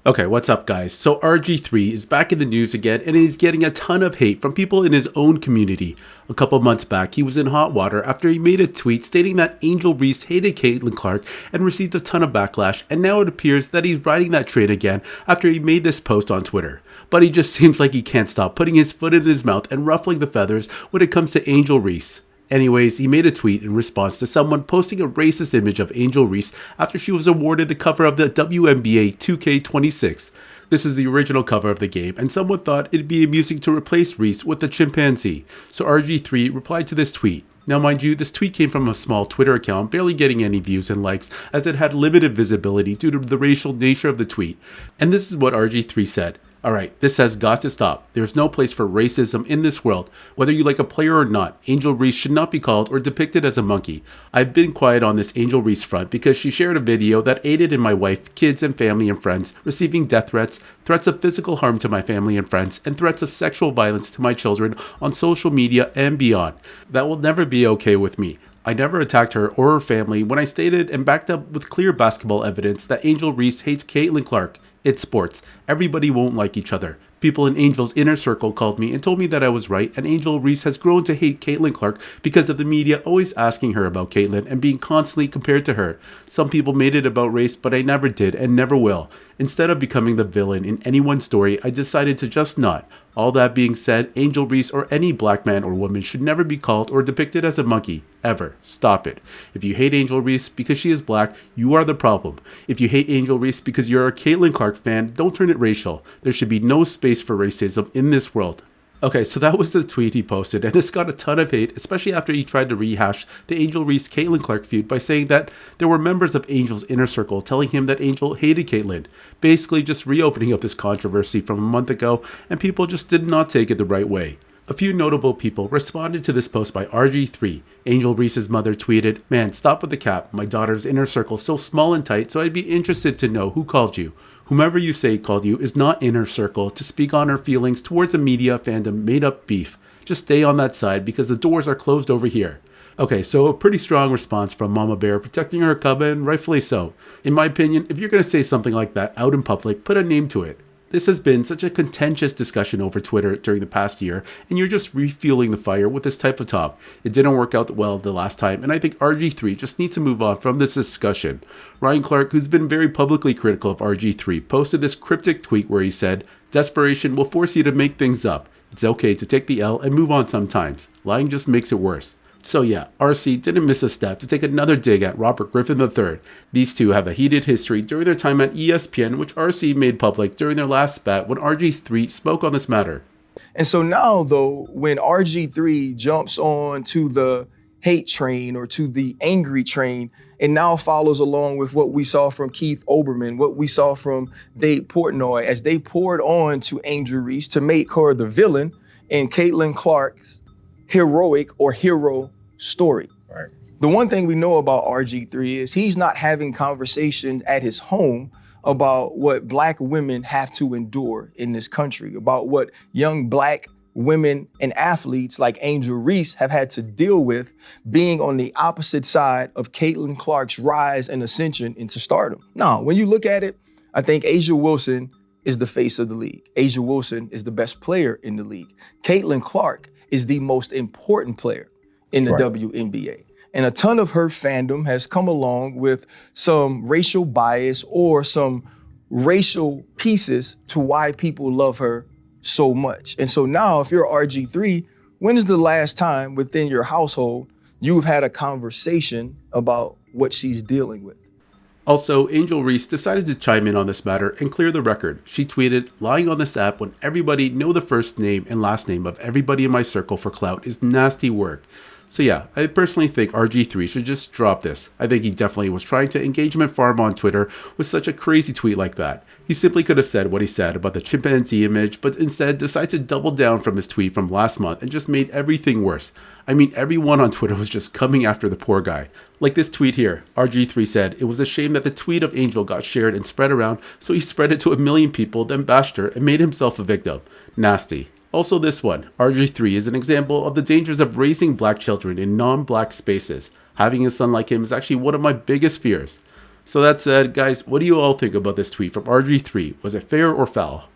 Okay, what's up, guys? So RG3 is back in the news again, and he's getting a ton of hate from people in his own community. A couple months back, he was in hot water after he made a tweet stating that Angel Reese hated Caitlin Clark and received a ton of backlash, and now it appears that he's riding that train again after he made this post on Twitter. But he just seems like he can't stop putting his foot in his mouth and ruffling the feathers when it comes to Angel Reese. Anyways, he made a tweet in response to someone posting a racist image of Angel Reese after she was awarded the cover of the WNBA 2K26. This is the original cover of the game, and someone thought it'd be amusing to replace Reese with a chimpanzee, so RG3 replied to this tweet. Now mind you, this tweet came from a small Twitter account, barely getting any views and likes, as it had limited visibility due to the racial nature of the tweet. And this is what RG3 said. Alright, this has got to stop. There's no place for racism in this world. Whether you like a player or not, Angel Reese should not be called or depicted as a monkey. I've been quiet on this Angel Reese front because she shared a video that aided in my wife, kids, and family and friends receiving death threats, threats of physical harm to my family and friends, and threats of sexual violence to my children on social media and beyond. That will never be okay with me. I never attacked her or her family when I stated and backed up with clear basketball evidence that Angel Reese hates Caitlin Clark. It's sports. Everybody won't like each other. People in Angel's inner circle called me and told me that I was right, and Angel Reese has grown to hate Caitlin Clark because of the media always asking her about Caitlin and being constantly compared to her. Some people made it about race, but I never did and never will. Instead of becoming the villain in anyone's story, I decided to just not. All that being said, Angel Reese or any black man or woman should never be called or depicted as a monkey. Ever. Stop it. If you hate Angel Reese because she is black, you are the problem. If you hate Angel Reese because you're a Caitlin Clark fan, don't turn it racial. There should be no space for racism in this world. Okay, so that was the tweet he posted, and this got a ton of hate, especially after he tried to rehash the Angel Reese Caitlin Clark feud by saying that there were members of Angel's inner circle telling him that Angel hated Caitlin, basically just reopening up this controversy from a month ago, and people just did not take it the right way. A few notable people responded to this post by RG3. Angel Reese's mother tweeted, "Man, stop with the cap. My daughter's inner circle's so small and tight, so I'd be interested to know who called you. Whomever you say called you is not in her circle to speak on her feelings towards a media fandom made-up beef. Just stay on that side because the doors are closed over here." Okay, so a pretty strong response from Mama Bear protecting her cub, and rightfully so. In my opinion, if you're going to say something like that out in public, put a name to it. This has been such a contentious discussion over Twitter during the past year, and you're just refueling the fire with this type of talk. It didn't work out well the last time, and I think RG3 just needs to move on from this discussion. Ryan Clark, who's been very publicly critical of RG3, posted this cryptic tweet where he said, "Desperation will force you to make things up. It's okay to take the L and move on sometimes. Lying just makes it worse." So yeah, RC didn't miss a step to take another dig at Robert Griffin III. These two have a heated history during their time at ESPN, which RC made public during their last spat when RG3 spoke on this matter. And so now, though, when RG3 jumps on to the hate train or to the angry train, and now follows along with what we saw from Keith Olbermann, what we saw from Dave Portnoy, as they poured on to Angel Reese to make her the villain in Caitlin Clark's heroic or hero story. Right. The one thing we know about RG3 is he's not having conversations at his home about what black women have to endure in this country, about what young black women and athletes like Angel Reese have had to deal with being on the opposite side of Caitlin Clark's rise and ascension into stardom. Now, when you look at it, I think A'ja Wilson is the face of the league. A'ja Wilson is the best player in the league. Caitlin Clark is the most important player in the WNBA. And a ton of her fandom has come along with some racial bias or some racial pieces to why people love her so much. And so now, if you're RG3, when is the last time within your household you've had a conversation about what she's dealing with? Also, Angel Reese decided to chime in on this matter and clear the record. She tweeted, "Lying on this app when everybody know the first name and last name of everybody in my circle for clout is nasty work." So yeah, I personally think RG3 should just drop this. I think he definitely was trying to engagement farm on Twitter with such a crazy tweet like that. He simply could have said what he said about the chimpanzee image, but instead decided to double down from his tweet from last month and just made everything worse. I mean, everyone on Twitter was just coming after the poor guy. Like this tweet here, RG3 said, "It was a shame that the tweet of Angel got shared and spread around, so he spread it to 1 million people, then bashed her and made himself a victim. Nasty." Also this one, RG3 is an example of the dangers of raising black children in non-black spaces. Having a son like him is actually one of my biggest fears. So that said, guys, what do you all think about this tweet from RG3? Was it fair or foul?